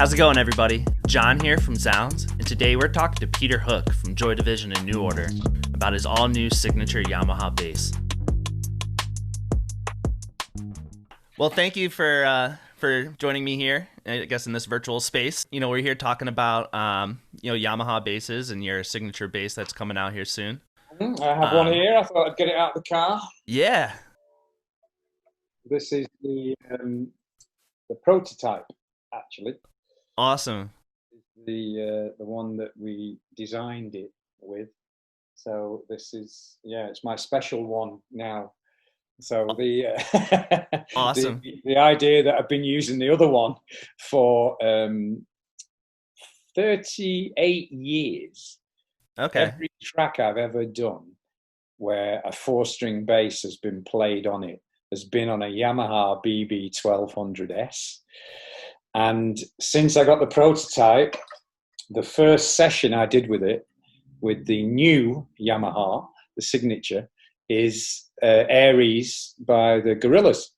How's it going, everybody? John here from zZounds, and today we're talking to Peter Hook from Joy Division and New Order about his all-new signature Yamaha bass. Well, thank you for joining me here, I guess, in this virtual space. You know, we're here talking about Yamaha basses and your signature bass that's coming out here soon. I have one here. I thought I'd get it out of the car. Yeah. This is the prototype, actually. Awesome. The one that we designed it with. So this is, yeah, it's my special one now. So the Awesome. the idea that I've been using the other one for 38 years. Okay. Every track I've ever done where a 4-string bass has been played on it has been on a Yamaha BB 1200S. And since I got the prototype, the first session I did with it, with the new Yamaha, the signature, is Aries by the Gorillas.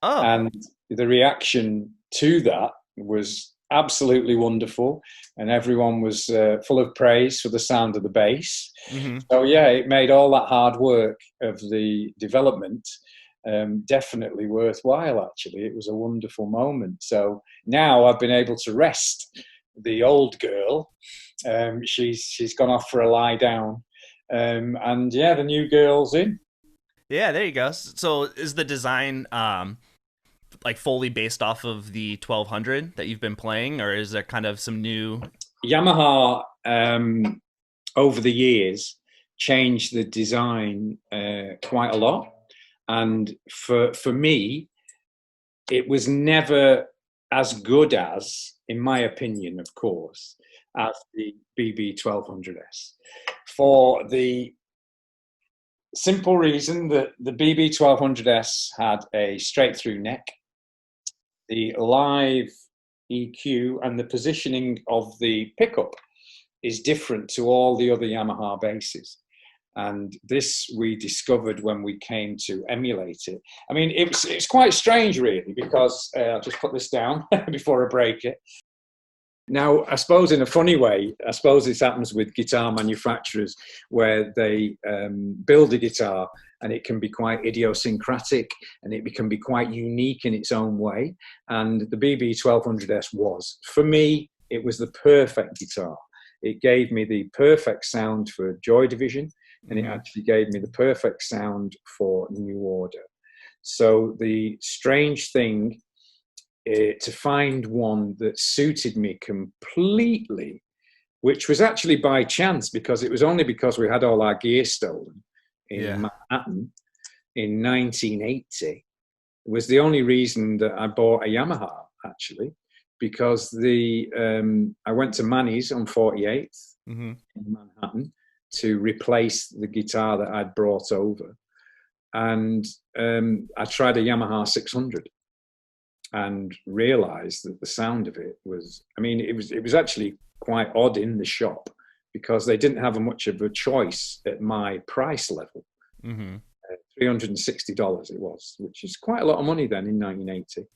Oh. And the reaction to that was absolutely wonderful, and everyone was full of praise for the sound of the bass. Mm-hmm. So yeah, it made all that hard work of the development definitely worthwhile. Actually, it was a wonderful moment. So now I've been able to rest the old girl. She's gone off for a lie down, and yeah, the new girl's in. Yeah, there you go. So is the design like fully based off of the 1200 that you've been playing, or is there kind of some new? Yamaha over the years changed the design quite a lot, and for me it was never as good as, in my opinion, of course, as the BB 1200S, for the simple reason that the BB 1200S had a straight through neck. The live EQ and the positioning of the pickup is different to all the other Yamaha basses. And this we discovered when we came to emulate it. I mean, it's quite strange, really, because I'll just put this down before I break it. Now, I suppose in a funny way, I suppose this happens with guitar manufacturers where they build a guitar and it can be quite idiosyncratic and it can be quite unique in its own way. And the BB 1200S was, for me, it was the perfect guitar. It gave me the perfect sound for Joy Division, and it actually gave me the perfect sound for New Order. So the strange thing to find one that suited me completely, which was actually by chance, because it was only because we had all our gear stolen in Manhattan in 1980, was the only reason that I bought a Yamaha, actually, because I went to Manny's on 48th in Manhattan to replace the guitar that I'd brought over, and I tried a Yamaha 600 and realized that the sound of it was, I mean, it was actually quite odd in the shop because they didn't have much of a choice at my price level. $360 it was, which is quite a lot of money then in 1980.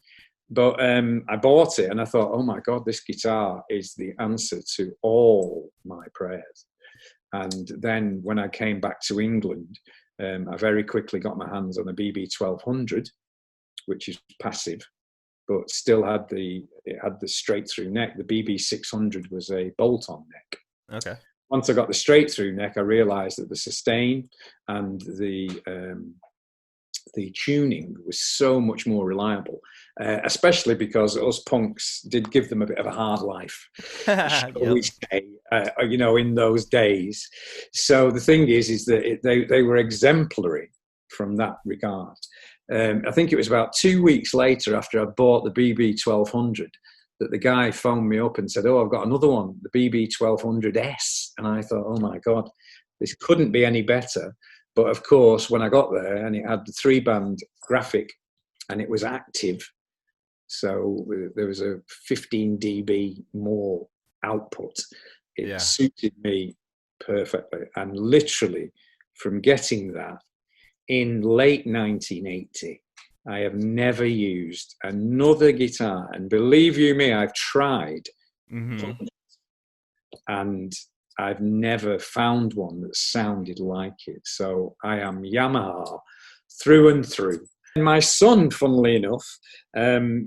But I bought it and I thought, oh my God, this guitar is the answer to all my prayers. And then when I came back to England, I very quickly got my hands on a BB 1200, which is passive, but still had the straight through neck. The BB 600 was a bolt-on neck. Okay. Once I got the straight through neck, I realized that the sustain and the tuning was so much more reliable, especially because us punks did give them a bit of a hard life, shall we say, in those days. So the thing is that they were exemplary from that regard. I think it was about 2 weeks later after I bought the BB 1200 that the guy phoned me up and said, oh, I've got another one, the BB 1200S. And I thought, oh my God, this couldn't be any better. But of course, when I got there and it had the 3-band graphic and it was active, so there was a 15 dB more output, it suited me perfectly. And literally from getting that in late 1980 I have never used another guitar. And believe you me, I've tried. Mm-hmm. And I've never found one that sounded like it. So I am Yamaha through and through. And my son, funnily enough,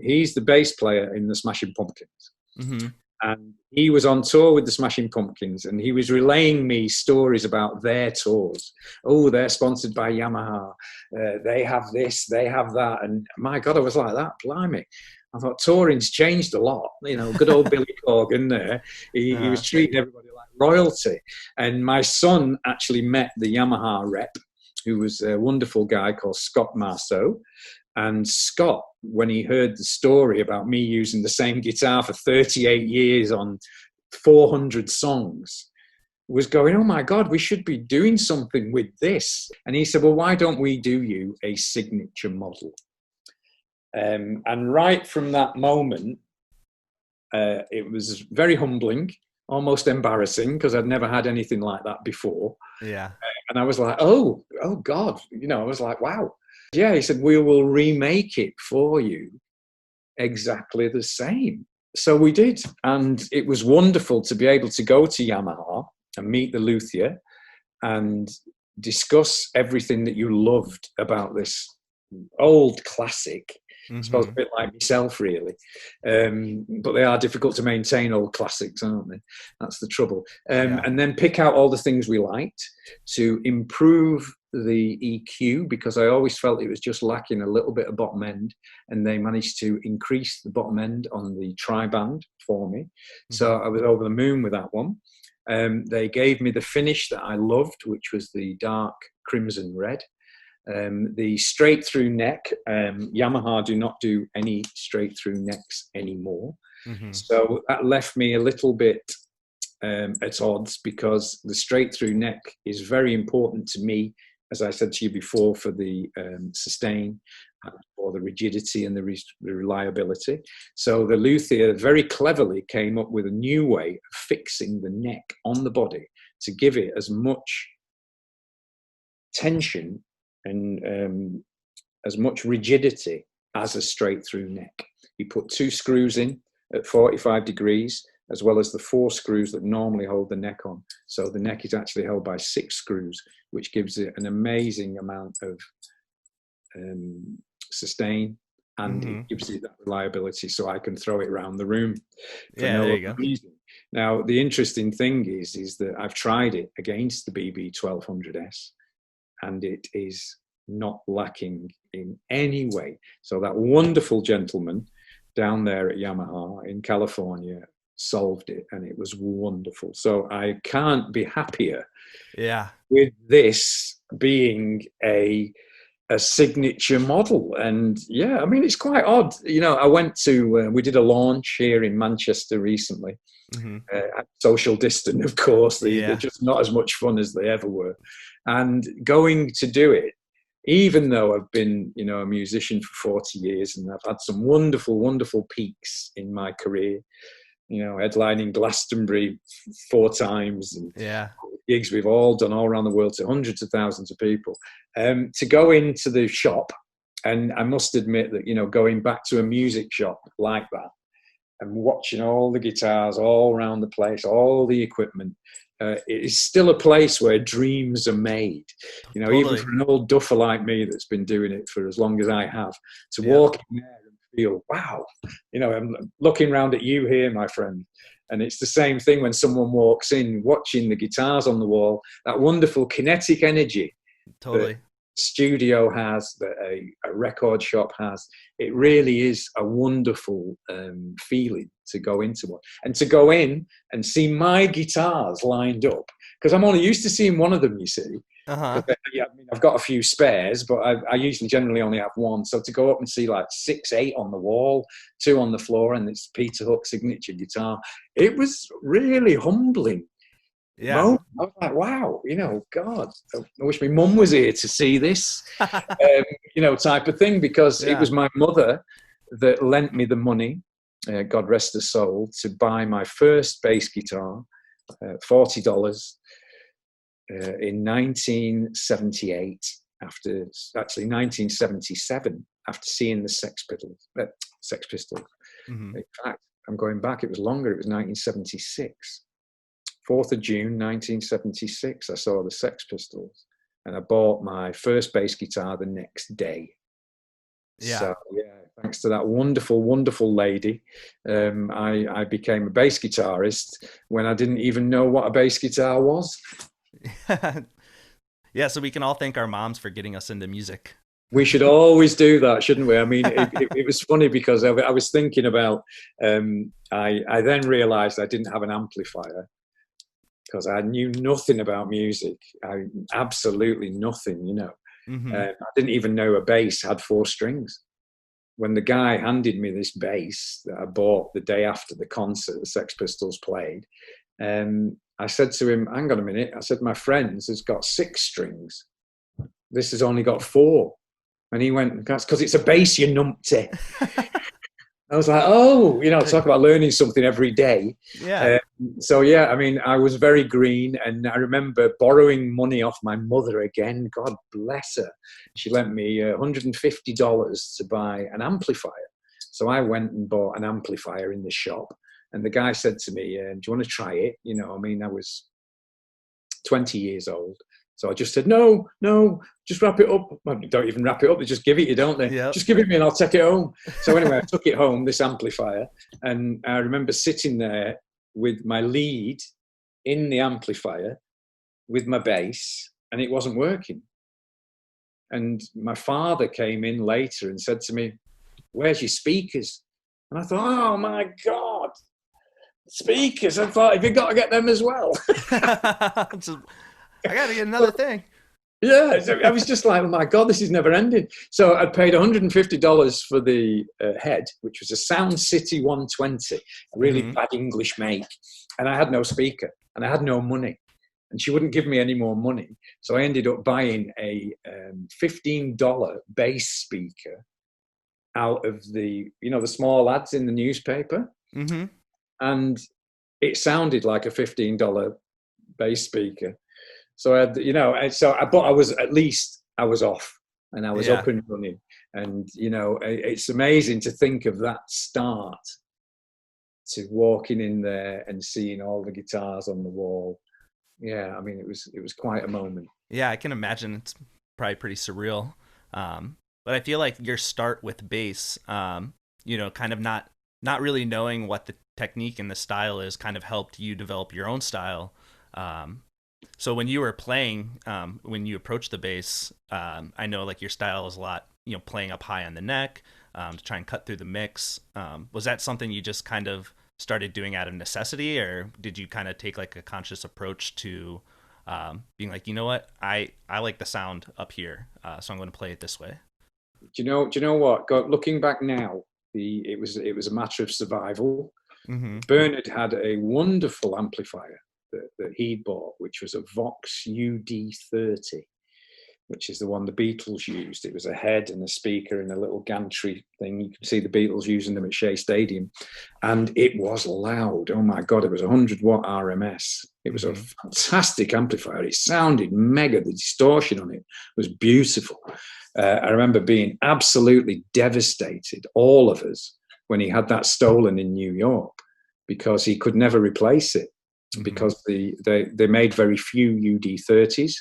he's the bass player in the Smashing Pumpkins. Mm-hmm. And he was on tour with the Smashing Pumpkins, and he was relaying me stories about their tours. Oh, they're sponsored by Yamaha. They have this, they have that. And my God, I was like, that, blimey. I thought touring's changed a lot. You know, good old Billy Corgan there. He was treating everybody like royalty. And my son actually met the Yamaha rep, who was a wonderful guy called Scott Marceau. And Scott, when he heard the story about me using the same guitar for 38 years on 400 songs, was going, oh my God, we should be doing something with this. And he said, well, why don't we do you a signature model? And right from that moment, it was very humbling, almost embarrassing, because I'd never had anything like that before. Yeah. And I was like, oh God, you know, I was like, wow. Yeah, he said, we will remake it for you exactly the same. So we did. And it was wonderful to be able to go to Yamaha and meet the luthier and discuss everything that you loved about this old classic. Mm-hmm. I suppose a bit like myself, really. But they are difficult to maintain, old classics, aren't they? That's the trouble. And then pick out all the things we liked to improve the EQ, because I always felt it was just lacking a little bit of bottom end, and they managed to increase the bottom end on the tri-band for me. Mm-hmm. So I was over the moon with that one. They gave me the finish that I loved, which was the dark crimson red. The straight through neck, Yamaha do not do any straight through necks anymore. Mm-hmm. So that left me a little bit at odds, because the straight through neck is very important to me, as I said to you before, for the sustain, or the rigidity and the reliability. So the luthier very cleverly came up with a new way of fixing the neck on the body to give it as much tension and as much rigidity as a straight through neck. He put 2 screws in at 45 degrees, as well as the 4 screws that normally hold the neck on. So the neck is actually held by 6 screws, which gives it an amazing amount of sustain, and mm-hmm. it gives it that reliability, so I can throw it around the room for no other reason. Now, the interesting thing is that I've tried it against the BB 1200S, and it is not lacking in any way. So that wonderful gentleman down there at Yamaha in California solved it, and it was wonderful. So I can't be happier with this being a signature model. And yeah, I mean, it's quite odd. You know, I went to, we did a launch here in Manchester recently, mm-hmm. Social distant, of course. They're just not as much fun as they ever were. And going to do it, even though I've been, you know, a musician for 40 years and I've had some wonderful, wonderful peaks in my career, you know, headlining Glastonbury 4 times and gigs we've all done all around the world to hundreds of thousands of people, to go into the shop, and I must admit that, you know, going back to a music shop like that and watching all the guitars all around the place, all the equipment, it is still a place where dreams are made. You know, even for an old duffer like me that's been doing it for as long as I have, to walk in there and feel, wow, you know, I'm looking around at you here, my friend. And it's the same thing when someone walks in, watching the guitars on the wall, that wonderful kinetic energy that studio has, that a record shop has. It really is a wonderful feeling to go into one, and to go in and see my guitars lined up, because I'm only used to seeing one of them, you see. I mean, I've got a few spares, but I usually generally only have one. So to go up and see like 6, 8 on the wall, 2 on the floor, and it's Peter Hook signature guitar, it was really humbling. I was like, wow, you know, God, I wish my mum was here to see this, you know, type of thing, because it was my mother that lent me the money, God rest her soul, to buy my first bass guitar, $40, in 1978, after actually 1977, after seeing the Sex Pistols. Mm-hmm. In fact, I'm going back. It was longer. It was 1976. 4th of June, 1976. I saw the Sex Pistols, and I bought my first bass guitar the next day. Yeah. So yeah, thanks to that wonderful, wonderful lady, I became a bass guitarist when I didn't even know what a bass guitar was. Yeah, so we can all thank our moms for getting us into music. We should always do that, shouldn't we? I mean, it was funny because I was thinking about, I then realized I didn't have an amplifier because I knew nothing about music. Absolutely nothing, you know. Mm-hmm. I didn't even know a bass had 4 strings. When the guy handed me this bass that I bought the day after the concert the Sex Pistols played, I said to him, hang on a minute. I said, my friend's has got 6 strings. This has only got 4. And he went, that's because it's a bass, you numpty. I was like, oh, you know, talk about learning something every day. Yeah. So, yeah, I mean, I was very green. And I remember borrowing money off my mother again. God bless her. She lent me $150 to buy an amplifier. So I went and bought an amplifier in the shop. And the guy said to me, do you want to try it? You know, I mean, I was 20 years old. So I just said, no, just wrap it up. Well, don't even wrap it up. They just give it you, don't they? Yep. Just give it me and I'll take it home. So anyway, I took it home, this amplifier. And I remember sitting there with my lead in the amplifier with my bass, and it wasn't working. And my father came in later and said to me, where's your speakers? And I thought, oh my God, speakers. I thought, have you got to get them as well? I got to get another thing. Yeah, I was just like, oh my God, this is never ending. So I paid $150 for the head, which was a Sound City 120, a really bad English make. And I had no speaker and I had no money. And she wouldn't give me any more money. So I ended up buying a $15 bass speaker out of the, you know, the small ads in the newspaper. Mm-hmm. And it sounded like a $15 bass speaker. So I had, you know, but I was off and I was up and running. And, you know, it's amazing to think of that start to walking in there and seeing all the guitars on the wall. Yeah, I mean, it was quite a moment. Yeah, I can imagine it's probably pretty surreal. But I feel like your start with bass, you know, kind of not really knowing what the technique and the style is kind of helped you develop your own style. So when you were playing, when you approached the bass, I know like your style is a lot, you know, playing up high on the neck to try and cut through the mix. Was that something you just kind of started doing out of necessity, or did you kind of take like a conscious approach to being like, you know what, I like the sound up here, so I'm going to play it this way? Do you know what? Looking back now, it was a matter of survival. Mm-hmm. Bernard had a wonderful amplifier that he bought, which was a Vox UD30, which is the one the Beatles used. It was a head and a speaker and a little gantry thing. You could see the Beatles using them at Shea Stadium. And it was loud. Oh my God, it was 100 watt RMS. It was a fantastic amplifier. It sounded mega. The distortion on it was beautiful. I remember being absolutely devastated, all of us, when he had that stolen in New York, because he could never replace it. Because they made very few UD30s,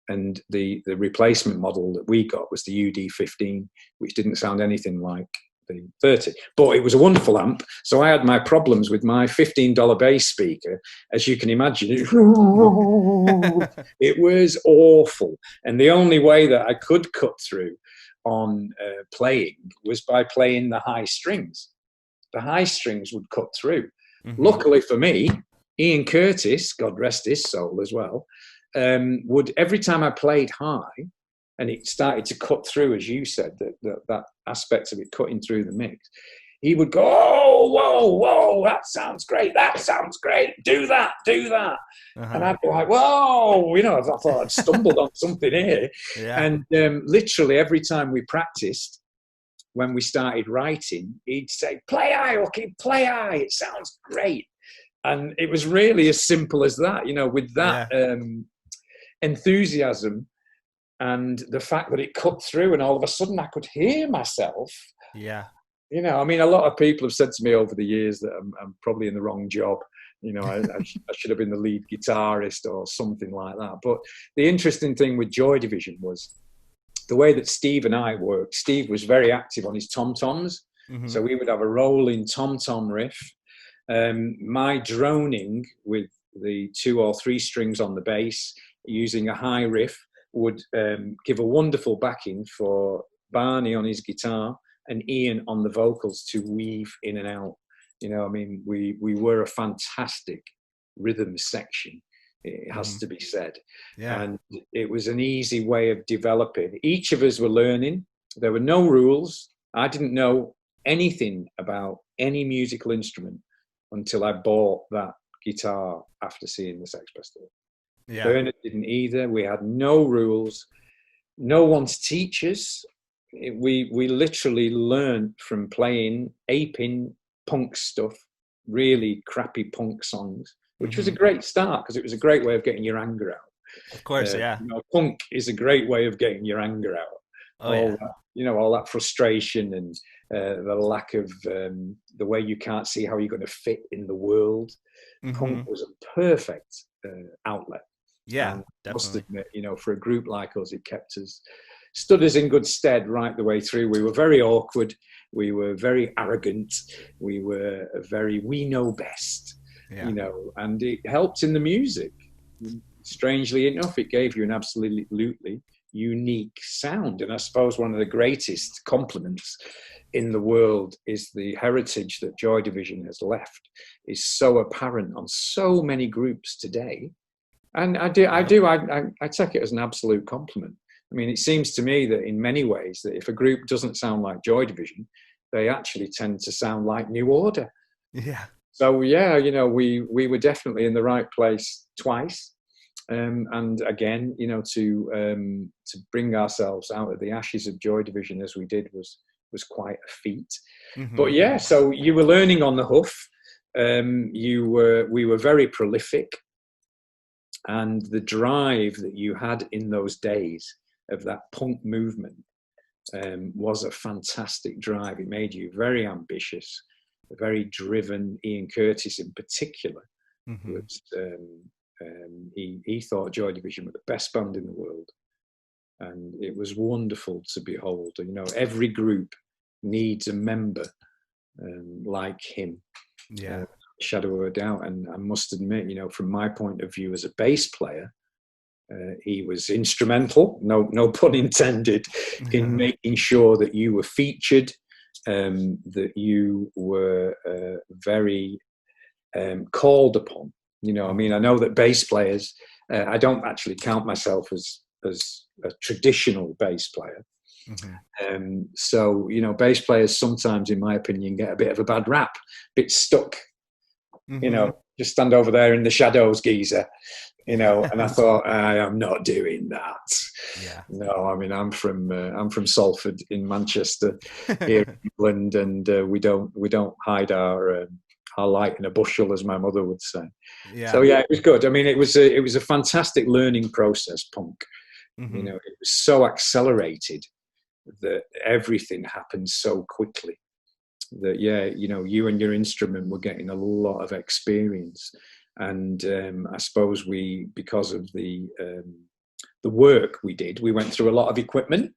and the replacement model that we got was the UD15, which didn't sound anything like the 30. But it was a wonderful amp. So I had my problems with my $15 bass speaker. As you can imagine, it was awful. And the only way that I could cut through on playing was by playing the high strings. The high strings would cut through. Mm-hmm. Luckily for me, Ian Curtis, God rest his soul as well, would, every time I played high and it started to cut through, as you said, that aspect of it cutting through the mix, he would go, oh, whoa, that sounds great, do that. And I'd be like, whoa, you know, I thought I'd stumbled on something here. Yeah. And literally every time we practiced, when we started writing, he'd say, play high, okay, play high, it sounds great. And it was really as simple as that, you know, with that enthusiasm and the fact that it cut through, and all of a sudden I could hear myself. Yeah. You know, I mean, a lot of people have said to me over the years that I'm probably in the wrong job. You know, I should have been the lead guitarist or something like that. But the interesting thing with Joy Division was the way that Steve and I worked. Steve was very active on his tom-toms. Mm-hmm. So we would have a rolling tom-tom riff. My droning with the 2 or 3 strings on the bass, using a high riff, would give a wonderful backing for Barney on his guitar and Ian on the vocals to weave in and out. You know, I mean, we were a fantastic rhythm section, it has to be said. Yeah. And it was an easy way of developing. Each of us were learning. There were no rules. I didn't know anything about any musical instrument until I bought that guitar after seeing the Sex Pistols. Yeah. Bernard didn't either. We had no rules, no one to teach us. We literally learned from playing aping punk stuff, really crappy punk songs, which was a great start because it was a great way of getting your anger out. Of course, yeah. You know, punk is a great way of getting your anger out. Oh, yeah. That, you know, all that frustration and the lack of the way you can't see how you're going to fit in the world. Punk was a perfect outlet. Yeah, and definitely. Must admit, you know, for a group like us, it stood us in good stead right the way through. We were very awkward. We were very arrogant. We know best, you know, and it helped in the music. Strangely enough, it gave you an absolutely unique sound. And I suppose one of the greatest compliments in the world is the heritage that Joy Division has left is so apparent on so many groups today. And I take it as an absolute compliment. I mean, it seems to me that in many ways that if a group doesn't sound like Joy Division, they actually tend to sound like New Order. Yeah. So yeah, you know, we were definitely in the right place twice. And again, you know, to bring ourselves out of the ashes of Joy Division as we did was quite a feat. But yeah, so you were learning on the hoof. We were very prolific, and the drive that you had in those days of that punk movement was a fantastic drive. It made you very ambitious, very driven. Ian Curtis in particular was he thought Joy Division were the best band in the world, and it was wonderful to behold. You know, every group needs a member like him. Yeah. Shadow of a doubt. And I must admit, you know, from my point of view as a bass player, he was instrumental, no pun intended, in making sure that you were featured, that you were very called upon. You know, I mean, I know that bass players, I don't actually count myself as a traditional bass player. So, you know, bass players sometimes, in my opinion, get a bit of a bad rap, a bit stuck. You know, just stand over there in the shadows, geezer. You know, and I thought, I am not doing that. Yeah. No, I mean, I'm from Salford in Manchester, here in England, and we don't hide our light in a bushel, as my mother would say. Yeah. So yeah, it was good. I mean, it was a fantastic learning process, punk. You know, it was so accelerated that everything happened so quickly. That yeah, you know, you and your instrument were getting a lot of experience, and I suppose because of the work we did, we went through a lot of equipment,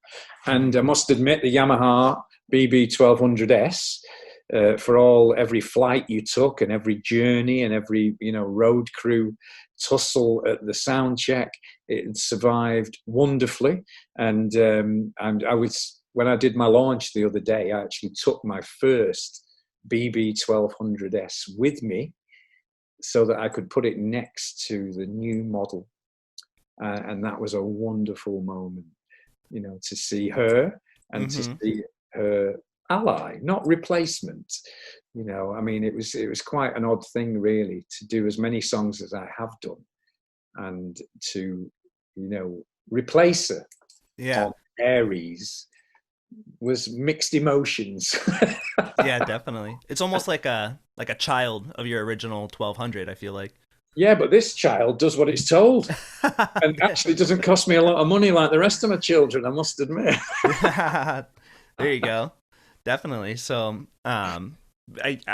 and I must admit the Yamaha BB 1200S for every flight you took and every journey and every, you know, road crew tussle at the sound check, it survived wonderfully, and I was. When I did my launch the other day, I actually took my first BB 1200S with me so that I could put it next to the new model. And that was a wonderful moment, you know, to see her and to see her ally, not replacement. You know, I mean, it was quite an odd thing, really, to do as many songs as I have done and to, you know, replace her on Aries was mixed emotions. Yeah, definitely. It's almost like a child of your original 1200, I feel like. yeah, but this child does what it's told, and actually doesn't cost me a lot of money like the rest of my children, I must admit. Yeah, there you go. Definitely. So, I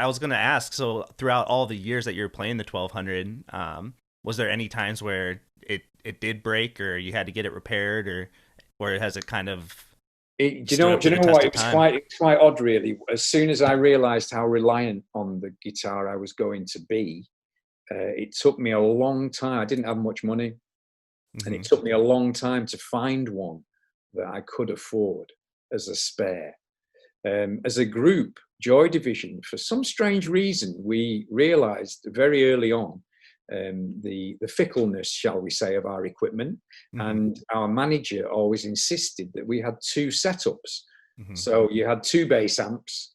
was gonna ask. So, throughout all the years that you're playing the 1200, was there any times where it did break, or you had to get it repaired, or has it kind of stood up Do to you the know test what? of time? It was quite odd, really. As soon as I realised how reliant on the guitar I was going to be, it took me a long time. I didn't have much money, and it Hmm. took me a long time to find one that I could afford as a spare. As a group, Joy Division, for some strange reason, we realised very early on the fickleness, shall we say, of our equipment. Hmm. And our manager always insisted that we had two setups. Hmm. So you had two bass amps,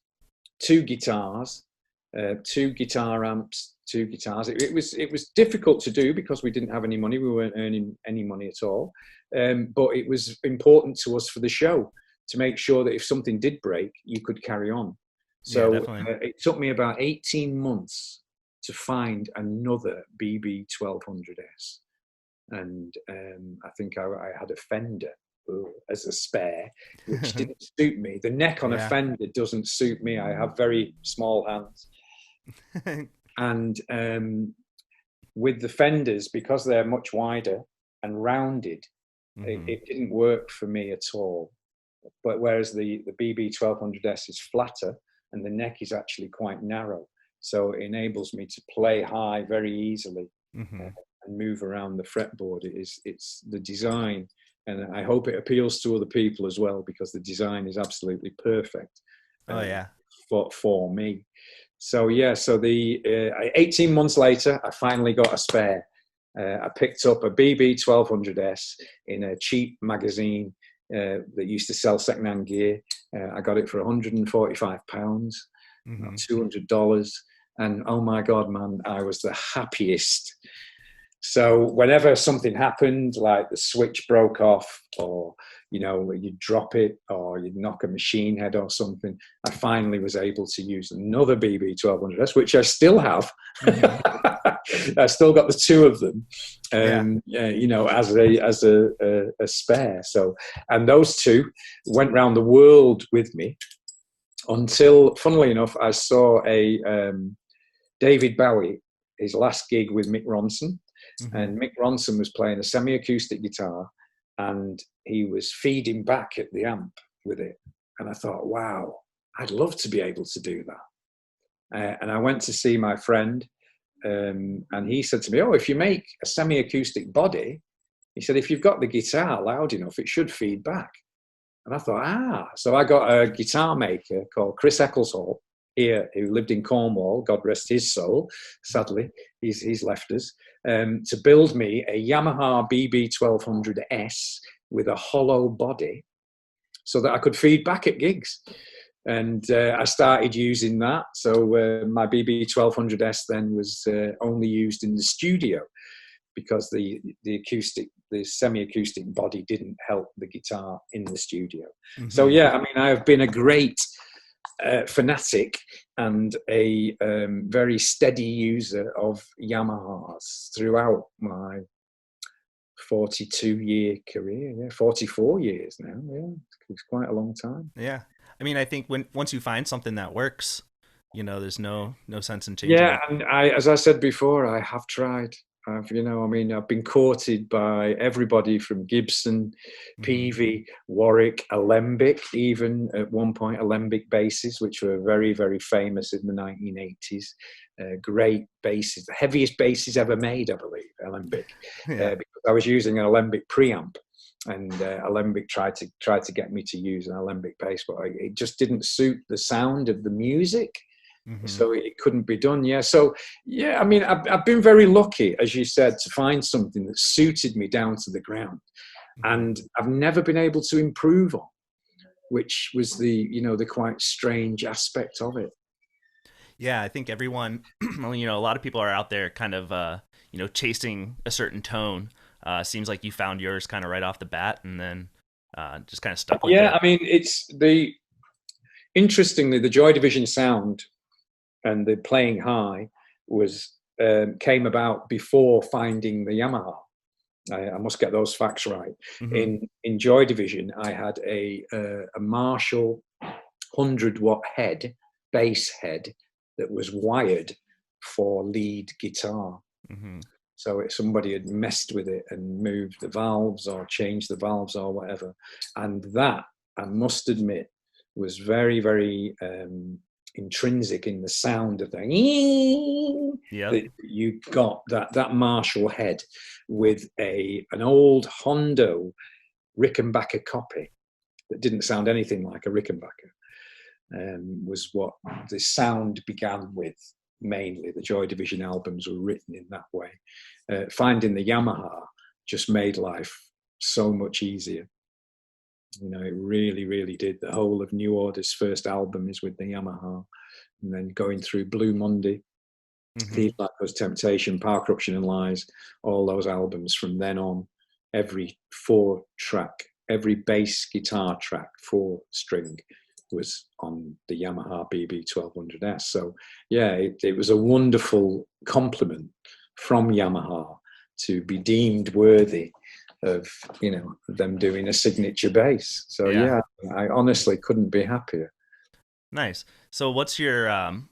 two guitars, two guitar amps, two guitars. It was difficult to do because we didn't have any money. We weren't earning any money at all. But it was important to us for the show to make sure that if something did break, you could carry on. Yeah, So definitely. it took me about 18 months to find another BB 1200S. And I think I had a Fender as a spare, which didn't suit me. The neck on a Yeah. Fender doesn't suit me. I have very small hands. And with the Fenders, because they're much wider and rounded, Hmm. it didn't work for me at all. But whereas the BB 1200S is flatter and the neck is actually quite narrow, so it enables me to play high very easily uh, Hmm. and move around the fretboard. It's the design, and I hope it appeals to other people as well, because the design is absolutely perfect Oh yeah. for me. So yeah, so the 18 months later, I finally got a spare. I picked up a BB 1200S in a cheap magazine that used to sell secondhand gear. I got it for £145, about Hmm. $200. And oh my God, man, I was the happiest. So whenever something happened, like the switch broke off, or you'd drop it, or you'd knock a machine head or something, I finally was able to use another BB 1200S, which I still have. Hmm. I still got the two of them, Yeah. as a spare. So, and those two went round the world with me until, funnily enough, I saw a David Bowie, his last gig with Mick Ronson, Hmm. and Mick Ronson was playing a semi-acoustic guitar, and he was feeding back at the amp with it. And I thought, wow, I'd love to be able to do that. And I went to see my friend, and he said to me, "Oh, if you make a semi-acoustic body," he said, "if you've got the guitar loud enough, it should feed back." And I thought, so I got a guitar maker called Chris Eccleshall here, who lived in Cornwall, God rest his soul. Sadly, he's left us, to build me a Yamaha BB 1200S with a hollow body so that I could feed back at gigs. And I started using that. So my BB 1200S then was only used in the studio, because the semi-acoustic body didn't help the guitar in the studio. So Hmm. yeah, I mean, I have been a great fanatic and a very steady user of Yamahas throughout my 42-year career. Yeah, 44 years now. Yeah, it's quite a long time. Yeah. I mean, I think when once you find something that works, there's no sense in changing Yeah, it. and as I said before, I have tried. I mean, I've been courted by everybody from Gibson, Hmm. Peavey, Warwick, Alembic, even at one point Alembic basses, which were very, very famous in the 1980s. Great basses, the heaviest basses ever made, I believe, Alembic, Yeah. because I was using an Alembic preamp, and Alembic tried to get me to use an Alembic bass, but it just didn't suit the sound of the music, Hmm. so it couldn't be done. Yeah, so yeah, I mean, I've been very lucky, as you said, to find something that suited me down to the ground, Hmm. and I've never been able to improve on, which was the quite strange aspect of it. Yeah, I think everyone, well, a lot of people are out there kind of, chasing a certain tone. Seems like you found yours kind of right off the bat, and then just kind of stuck with Yeah, it. I mean, it's the interestingly, the Joy Division sound and the playing high was came about before finding the Yamaha. I must get those facts right. Mm-hmm. In Joy Division, I had a Marshall 100-watt head, bass head, that was wired for lead guitar. Mm-hmm. So if somebody had messed with it and moved the valves or changed the valves or whatever, and that, I must admit, was very, very intrinsic in the sound of the Yep. that you got, that Marshall head with an old Hondo Rickenbacker copy that didn't sound anything like a Rickenbacker, was what the sound began with. Mainly the Joy Division albums were written in that way. Finding the Yamaha just made life so much easier. You know, it really, really did. The whole of New Order's first album is with the Yamaha, and then going through Blue Monday, Thieves Like Us, Temptation, Power, Corruption and Lies, all those albums from then on, every 4-track, every bass guitar track, 4-string, was on the Yamaha BB 1200S. So yeah, it was a wonderful compliment from Yamaha to be deemed worthy of, you know, them doing a signature bass. So yeah, I honestly couldn't be happier. Nice. So what's your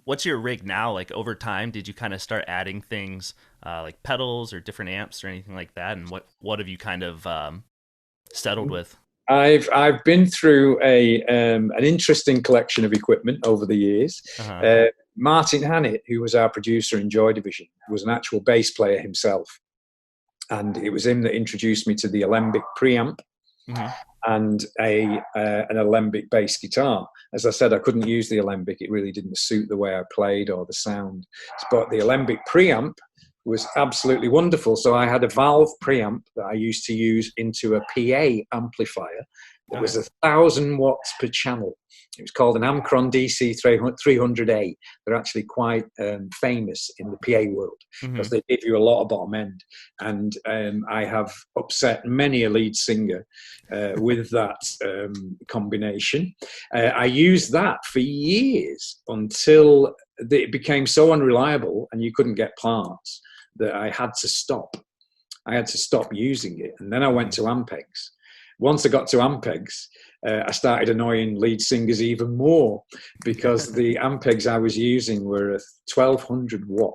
rig now? Like over time, did you kind of start adding things like pedals or different amps or anything like that? And what have you kind of settled with? I've been through an interesting collection of equipment over the years. Uh-huh. Martin Hannett, who was our producer in Joy Division, was an actual bass player himself, and it was him that introduced me to the Alembic preamp and an Alembic bass guitar. As I said, I couldn't use the Alembic; it really didn't suit the way I played or the sound. But the Alembic preamp was absolutely wonderful. So I had a valve preamp that I used to use into a PA amplifier that was 1,000 watts per channel. It was called an Amcron DC 300A. They're actually quite famous in the PA world because they give you a lot of bottom end. And I have upset many a lead singer with that combination. I used that for years until it became so unreliable and you couldn't get parts that I had to stop. I had to stop using it. And then I went to Ampegs. Once I got to Ampegs, I started annoying lead singers even more because the Ampegs I was using were a 1,200 watt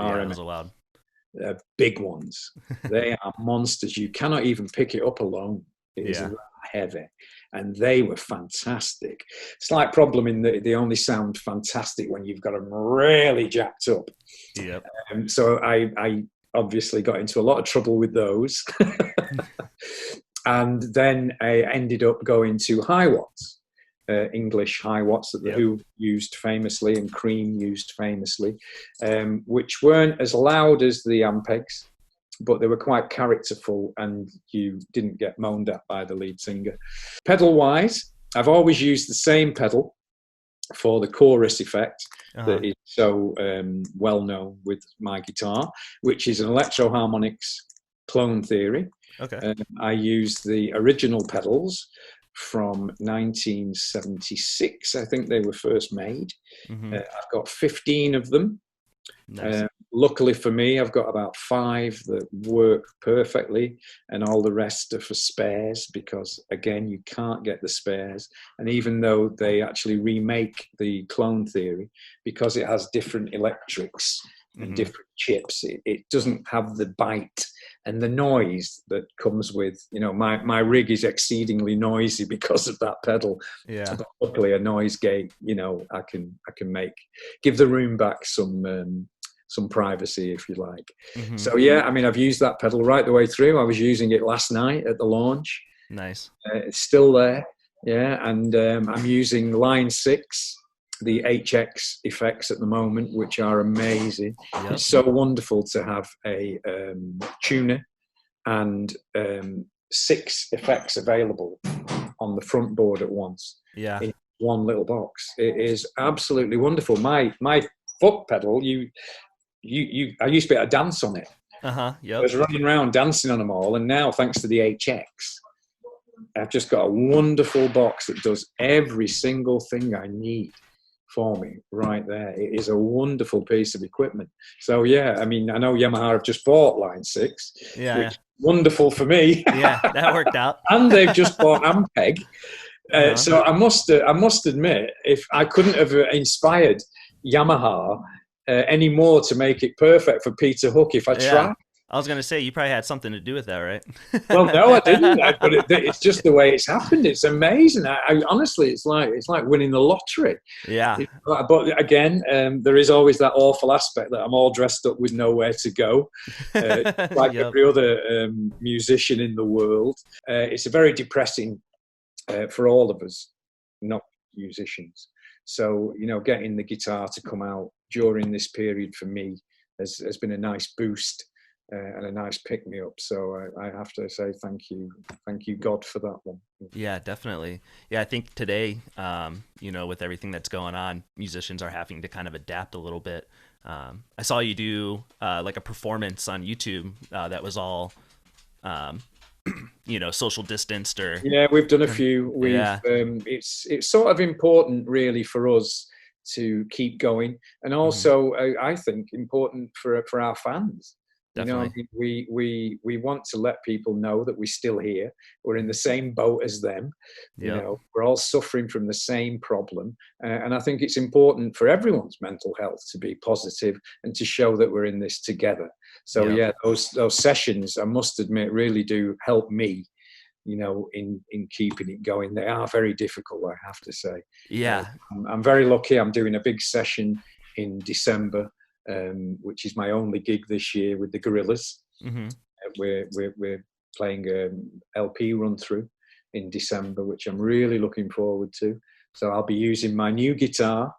RMS. Those are loud. Big ones. They are monsters. You cannot even pick it up alone. It is that heavy. And they were fantastic. Slight problem in that they only sound fantastic when you've got them really jacked up. Yep. So I obviously got into a lot of trouble with those. And then I ended up going to high watts, English high watts that the Who used famously and Cream used famously, which weren't as loud as the Ampegs, but they were quite characterful and you didn't get moaned at by the lead singer. Pedal-wise, I've always used the same pedal for the chorus effect that is so well known with my guitar, which is an Electro Harmonix Clone Theory. Okay. I used the original pedals from 1976. I think they were first made. I've got 15 of them. Nice. Luckily for me, I've got about 5 that work perfectly, and all the rest are for spares because, again, you can't get the spares. And even though they actually remake the Clone Theory, because it has different electrics and different chips, it doesn't have the bite and the noise that comes with, you know, my rig is exceedingly noisy because of that pedal. Yeah. But luckily a noise gate, you know, I can give the room back some privacy, if you like. So yeah, I mean, I've used that pedal right the way through. I was using it last night at the launch. Nice. It's still there. Yeah. And I'm using Line 6, the HX effects at the moment, which are amazing. It's so wonderful to have a tuner and 6 effects available on the front board at once. Yeah. In one little box. It is absolutely wonderful. My foot pedal, I used to be able to dance on it. Yep. I was running around dancing on them all, and now thanks to the HX, I've just got a wonderful box that does every single thing I need. for me right there. It is a wonderful piece of equipment. So yeah, I mean, I know Yamaha have just bought Line 6, Yeah. which is wonderful for me. Yeah, that worked out. And they've just bought Ampeg. Uh-huh. So I must admit, if I couldn't have inspired Yamaha any more to make it perfect for Peter Hook if I tried. I was going to say, you probably had something to do with that, right? Well, no, I didn't. But it's just the way it's happened. It's amazing. I honestly, it's like winning the lottery. Yeah. But again, there is always that awful aspect that I'm all dressed up with nowhere to go, like Yep. every other musician in the world. It's a very depressing for all of us, not musicians. So, you know, getting the guitar to come out during this period for me has been a nice boost. And a nice pick-me-up. So I have to say thank you God for that one. Yeah, definitely. Yeah, I think today, you know, with everything that's going on, musicians are having to kind of adapt a little bit. I saw you do like a performance on YouTube that was all, you know, social distanced or. Yeah, we've done a few. It's sort of important really for us to keep going, and also I think important for our fans. Definitely. You know, we want to let people know that we're still here. We're in the same boat as them. You know, we're all suffering from the same problem, and I think it's important for everyone's mental health to be positive and to show that we're in this together. So yeah, those sessions, I must admit, really do help me. You know, in keeping it going. They are very difficult, I have to say. Yeah, I'm very lucky. I'm doing a big session in December. Which is my only gig this year with the Gorillas. We're playing an LP run through in December, which I'm really looking forward to. So I'll be using my new guitar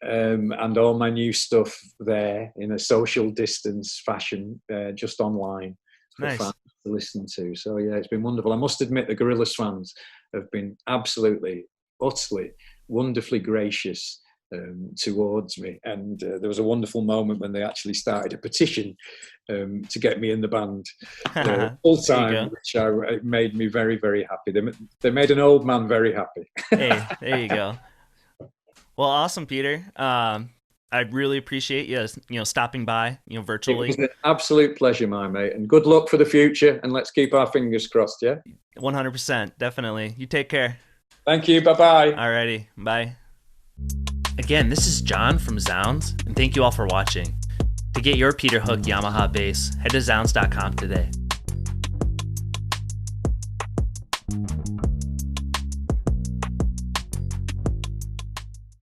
and all my new stuff there in a social distance fashion, just online for fans to listen to. So yeah, it's been wonderful. I must admit, the Gorillas fans have been absolutely, utterly, wonderfully gracious towards me, and there was a wonderful moment when they actually started a petition to get me in the band full time, which it made me very, very happy. They made an old man very happy. Hey, there you go. Well, awesome, Peter. I really appreciate you stopping by, virtually. It was an absolute pleasure, my mate, and good luck for the future, and let's keep our fingers crossed. Yeah, 100%, definitely. You take care. Thank you. Bye-bye. Alrighty, bye. Again, this is John from Zounds, and thank you all for watching. To get your Peter Hook Yamaha bass, head to zZounds.com today.